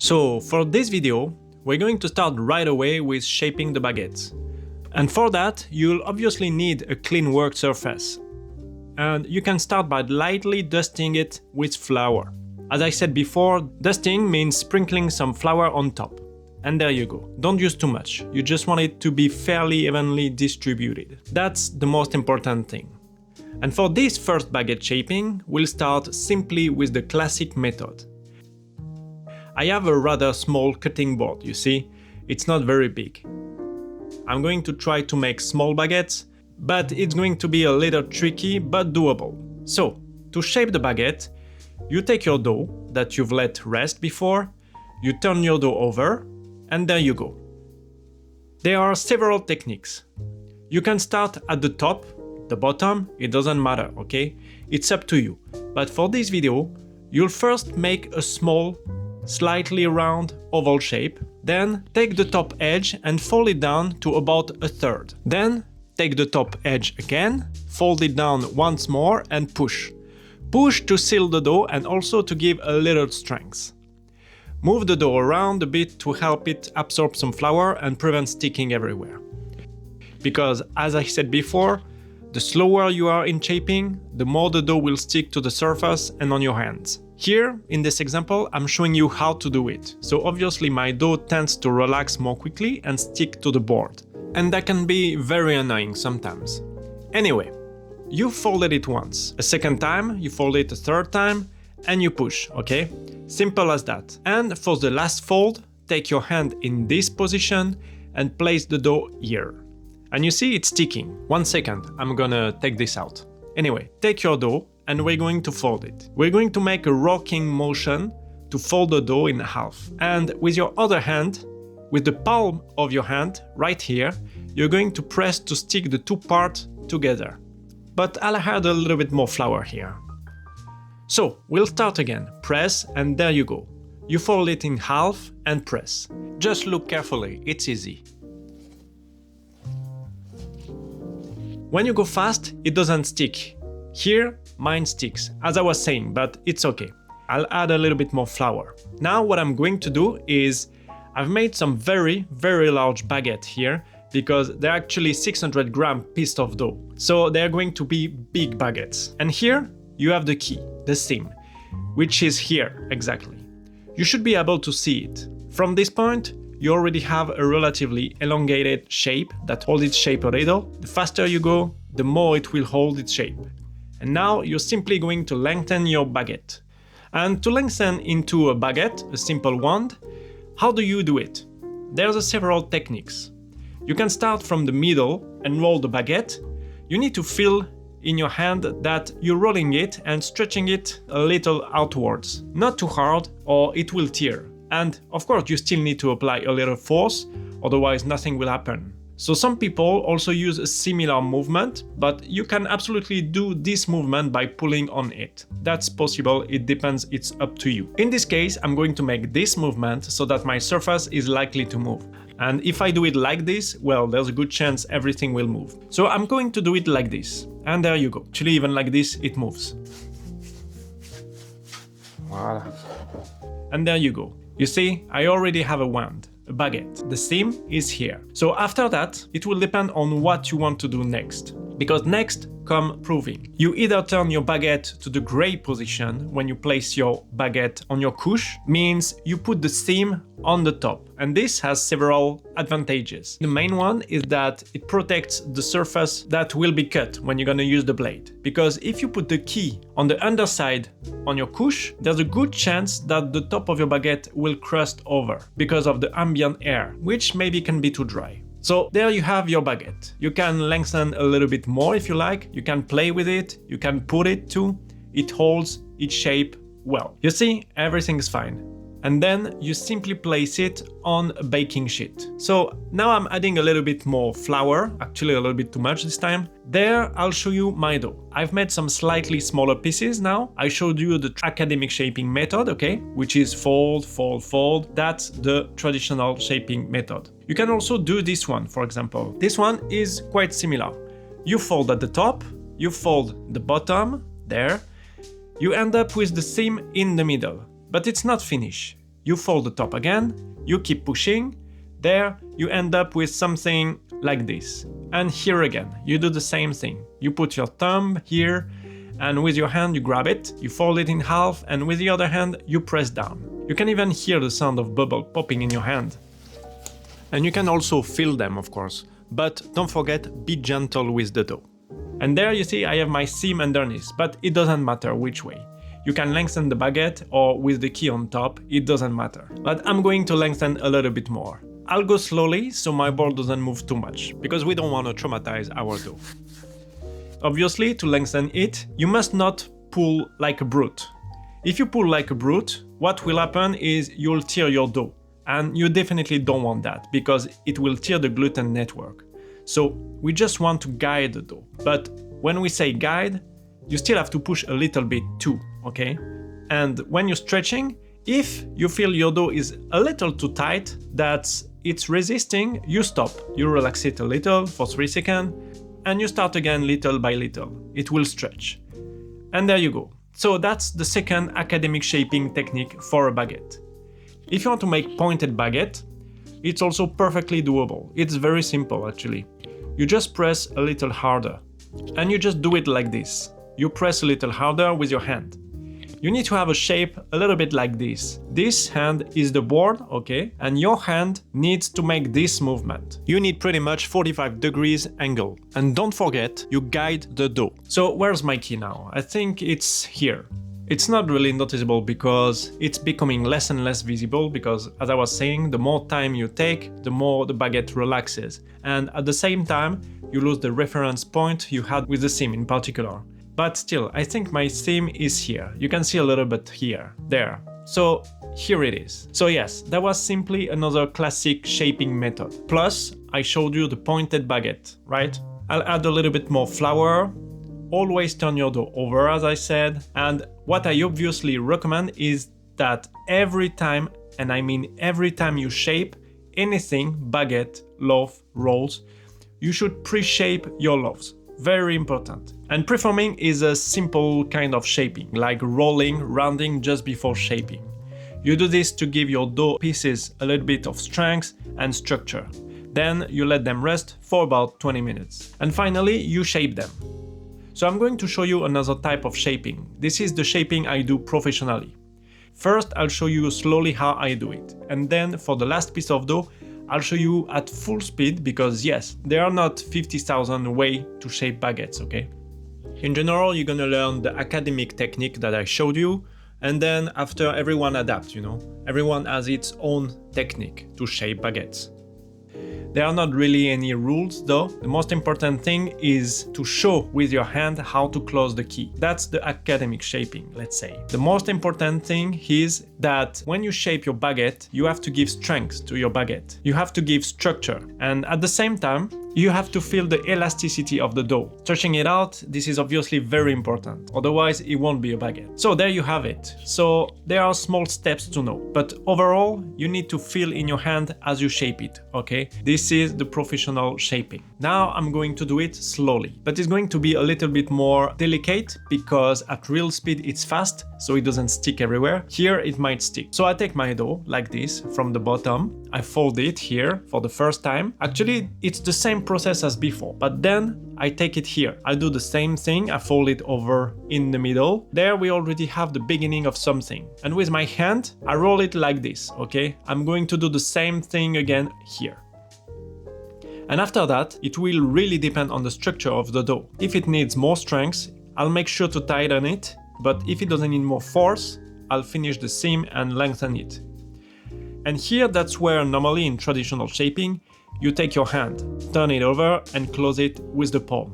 So for this video, we're going to start right away with shaping the baguettes. And for that, you'll obviously need a clean work surface. And you can start by lightly dusting it with flour. As I said before, dusting means sprinkling some flour on top. And there you go. Don't use too much. You just want it to be fairly evenly distributed. That's the most important thing. And for this first baguette shaping, we'll start simply with the classic method. I have a rather small cutting board, you see? It's not very big. I'm going to try to make small baguettes, but it's going to be a little tricky but doable. So, to shape the baguette, you take your dough that you've let rest before, you turn your dough over, and there you go. There are several techniques. You can start at the top, the bottom, it doesn't matter, okay? It's up to you. But for this video, you'll first make a small, slightly round oval shape, then take the top edge and fold it down to about a third. Then take the top edge again, fold it down once more and push. Push to seal the dough and also to give a little strength. Move the dough around a bit to help it absorb some flour and prevent sticking everywhere. Because as I said before, the slower you are in shaping, the more the dough will stick to the surface and on your hands. Here, in this example, I'm showing you how to do it. So obviously my dough tends to relax more quickly and stick to the board. And that can be very annoying sometimes. Anyway, you folded it once. A second time, you fold it a third time, and you push, okay? Simple as that. And for the last fold, take your hand in this position and place the dough here. And you see it's sticking. 1 second, I'm gonna take this out. Anyway, take your dough and we're going to fold it. We're going to make a rocking motion to fold the dough in half. And with your other hand, with the palm of your hand, right here, you're going to press to stick the two parts together. But I'll add a little bit more flour here. So, we'll start again. Press, and there you go. You fold it in half and press. Just look carefully, it's easy. When you go fast, it doesn't stick. Here, mine sticks, as I was saying, but it's okay. I'll add a little bit more flour. Now what I'm going to do is, I've made some very large baguette here, because they're actually 600 gram piece of dough. So they're going to be big baguettes. And here, you have the key, the seam, which is here, exactly. You should be able to see it. From this point, you already have a relatively elongated shape that holds its shape a little. The faster you go, the more it will hold its shape. And now you're simply going to lengthen your baguette. And to lengthen into a baguette, a simple wand, how do you do it? There's several techniques. You can start from the middle and roll the baguette. You need to feel in your hand that you're rolling it and stretching it a little outwards. Not too hard or it will tear. And of course you still need to apply a little force, otherwise nothing will happen. So some people also use a similar movement, but you can absolutely do this movement by pulling on it. That's possible, it depends, it's up to you. In this case, I'm going to make this movement so that my surface is likely to move. And if I do it like this, well, there's a good chance everything will move. So I'm going to do it like this. And there you go. Actually, even like this, it moves. Voila. And there you go. You see, I already have a wand, a baguette. The seam is here. So after that, it will depend on what you want to do next. Because next come proving. You either turn your baguette to the gray position when you place your baguette on your couche, means you put the seam on the top. And this has several advantages. The main one is that it protects the surface that will be cut when you're gonna use the blade. Because if you put the key on the underside on your couche, there's a good chance that the top of your baguette will crust over because of the ambient air, which maybe can be too dry. So there you have your baguette. You can lengthen a little bit more if you like, you can play with it, you can put it too, it holds its shape well. You see, everything's fine. And then you simply place it on a baking sheet. So now I'm adding a little bit more flour, actually a little bit too much this time. There I'll show you my dough. I've made some slightly smaller pieces now. I showed you the academic shaping method, okay, which is fold, fold, fold. That's the traditional shaping method. You can also do this one, for example. This one is quite similar. You fold at the top, you fold the bottom, there. You end up with the seam in the middle. But it's not finished. you fold the top again, you keep pushing, there you end up with something like this. And here again, you do the same thing. You put your thumb here, and with your hand you grab it, you fold it in half, and with the other hand you press down. You can even hear the sound of bubble popping in your hand. And you can also feel them, of course, but don't forget, be gentle with the dough. And there you see I have my seam underneath, but it doesn't matter which way. You can lengthen the baguette or with the key on top, it doesn't matter. But I'm going to lengthen a little bit more. I'll go slowly so my board doesn't move too much, because we don't want to traumatize our dough. Obviously, to lengthen it, you must not pull like a brute. If you pull like a brute, what will happen is you'll tear your dough. And you definitely don't want that, because it will tear the gluten network. So we just want to guide the dough. But when we say guide, you still have to push a little bit too, okay? And when you're stretching, if you feel your dough is a little too tight, that it's resisting, you stop. You relax it a little for 3 seconds, and you start again little by little. It will stretch. And there you go. So that's the second academic shaping technique for a baguette. If you want to make pointed baguette, it's also perfectly doable. It's very simple actually. You just press a little harder. And you just do it like this. You press a little harder with your hand. You need to have a shape a little bit like this. This hand is the board, okay? And your hand needs to make this movement. You need pretty much 45 degrees angle. And don't forget, you guide the dough. So where's my key now? I think it's here. It's not really noticeable because it's becoming less and less visible because, as I was saying, the more time you take, the more the baguette relaxes. And at the same time, you lose the reference point you had with the seam in particular. But still, I think my seam is here. You can see a little bit here, there. So here it is. So yes, that was simply another classic shaping method. Plus, I showed you the pointed baguette, right? I'll add a little bit more flour. Always turn your dough over, as I said. And what I obviously recommend is that every time, and I mean every time you shape anything, baguette, loaf, rolls, you should pre-shape your loaves. Very important. And preforming is a simple kind of shaping, like rolling, rounding just before shaping. You do this to give your dough pieces a little bit of strength and structure. Then you let them rest for about 20 minutes. And finally, you shape them. So I'm going to show you another type of shaping. This is the shaping I do professionally. First, I'll show you slowly how I do it. And then for the last piece of dough, I'll show you at full speed because yes, there are not 50,000 ways to shape baguettes, okay? In general, you're gonna learn the academic technique that I showed you, and then after everyone adapts, you know? Everyone has its own technique to shape baguettes. There are not really any rules though. The most important thing is to show with your hand how to close the key. That's the academic shaping, let's say. The most important thing is that when you shape your baguette, you have to give strength to your baguette. You have to give structure. And at the same time, you have to feel the elasticity of the dough. Stretching it out, this is obviously very important. Otherwise, it won't be a baguette. So there you have it. So there are small steps to know. But overall, you need to feel in your hand as you shape it, okay? This is the professional shaping. Now I'm going to do it slowly. But it's going to be a little bit more delicate because at real speed it's fast, so it doesn't stick everywhere. Here it might stick. So I take my dough like this from the bottom. I fold it here for the first time. Actually, it's the same process as before, but then I take it here. I do the same thing. I fold it over in the middle. There we already have the beginning of something. And with my hand, I roll it like this, okay? I'm going to do the same thing again here. And after that, it will really depend on the structure of the dough. If it needs more strength, I'll make sure to tighten it, but if it doesn't need more force, I'll finish the seam and lengthen it. And here, that's where normally in traditional shaping, you take your hand, turn it over and close it with the palm.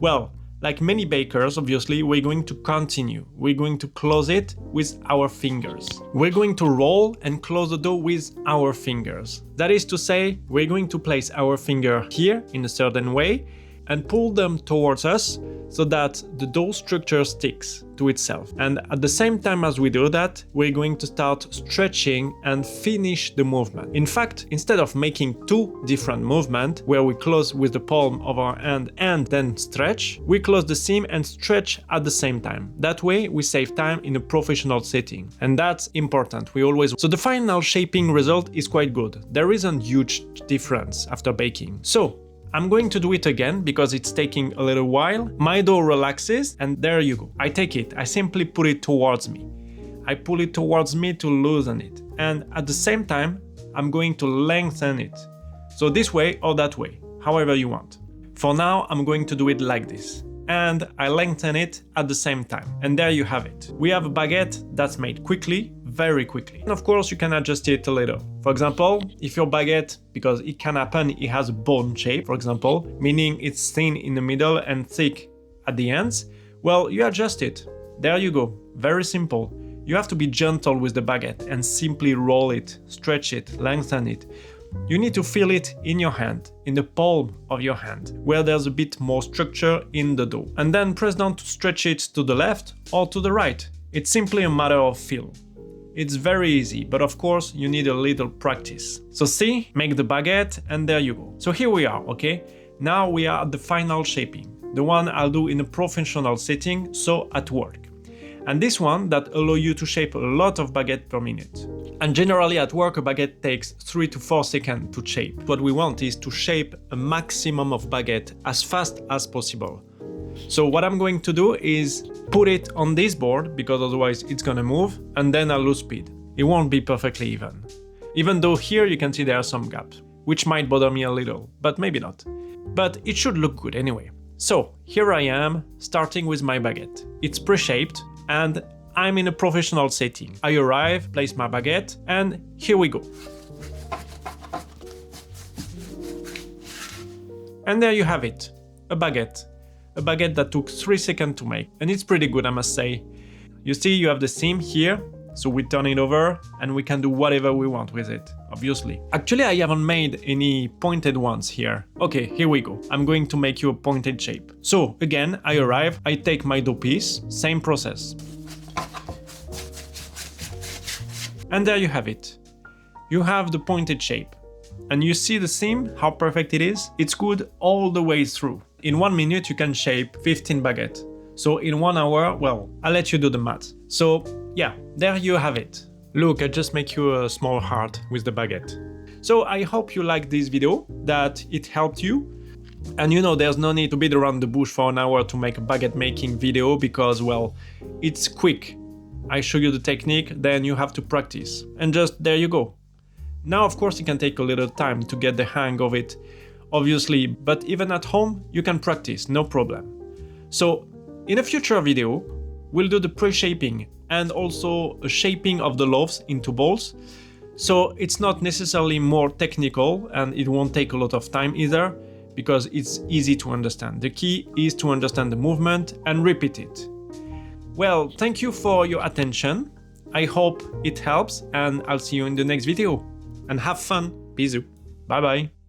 Well, like many bakers, obviously, we're going to continue. We're going to close it with our fingers. We're going to roll and close the dough with our fingers. That is to say, we're going to place our finger here in a certain way, and pull them towards us so that the dough structure sticks to itself. And at the same time as we do that, we're going to start stretching and finish the movement. In fact, instead of making two different movements where we close with the palm of our hand and then stretch, we close the seam and stretch at the same time. That way we save time in a professional setting. And that's important. So the final shaping result is quite good. There isn't huge difference after baking. So I'm going to do it again because it's taking a little while. My dough relaxes and there you go. I take it, I simply put it towards me. I pull it towards me to loosen it. And at the same time, I'm going to lengthen it. So this way or that way, however you want. For now, I'm going to do it like this. And I lengthen it at the same time. And there you have it. We have a baguette that's made quickly, very quickly. And of course, you can adjust it a little. For example, if your baguette, because it can happen, it has a bone shape, for example, meaning it's thin in the middle and thick at the ends, well, you adjust it. There you go. Very simple. You have to be gentle with the baguette and simply roll it, stretch it, lengthen it. You need to feel it in your hand, in the palm of your hand, where there's a bit more structure in the dough. And then press down to stretch it to the left or to the right. It's simply a matter of feel. It's very easy, but of course you need a little practice. So see, make the baguette and there you go. So here we are, okay? Now we are at the final shaping, the one I'll do in a professional setting, so at work. And this one that allows you to shape a lot of baguette per minute. And generally at work a baguette takes 3 to 4 seconds to shape. What we want is to shape a maximum of baguette as fast as possible. So what I'm going to do is put it on this board, because otherwise it's gonna move, and then I'll lose speed. It won't be perfectly even. Even though here you can see there are some gaps, which might bother me a little, but maybe not. But it should look good anyway. So here I am, starting with my baguette. It's pre-shaped, and I'm in a professional setting. I arrive, place my baguette, and here we go. And there you have it, a baguette. A baguette that took 3 seconds to make, and it's pretty good, I must say. You see, you have the seam here, so we turn it over and we can do whatever we want with it, obviously. Actually, I haven't made any pointed ones here. Okay, here we go. I'm going to make you a pointed shape. So again, I arrive, I take my dough piece, same process. And there you have it. You have the pointed shape. And you see the seam, how perfect it is? It's good all the way through. In 1 minute you can shape 15 baguettes. So in 1 hour, well, I'll let you do the math. So yeah, there you have it. Look, I just make you a small heart with the baguette. So I hope you liked this video, that it helped you. And you know, there's no need to beat around the bush for an hour to make a baguette making video because, well, it's quick. I show you the technique, then you have to practice. And just there you go. Now, of course, it can take a little time to get the hang of it, obviously, but even at home, you can practice, no problem. So, in a future video, we'll do the pre-shaping and also a shaping of the loaves into balls. So, it's not necessarily more technical and it won't take a lot of time either, because it's easy to understand. The key is to understand the movement and repeat it. Well, thank you for your attention. I hope it helps and I'll see you in the next video. And have fun. Bisous. Bye bye.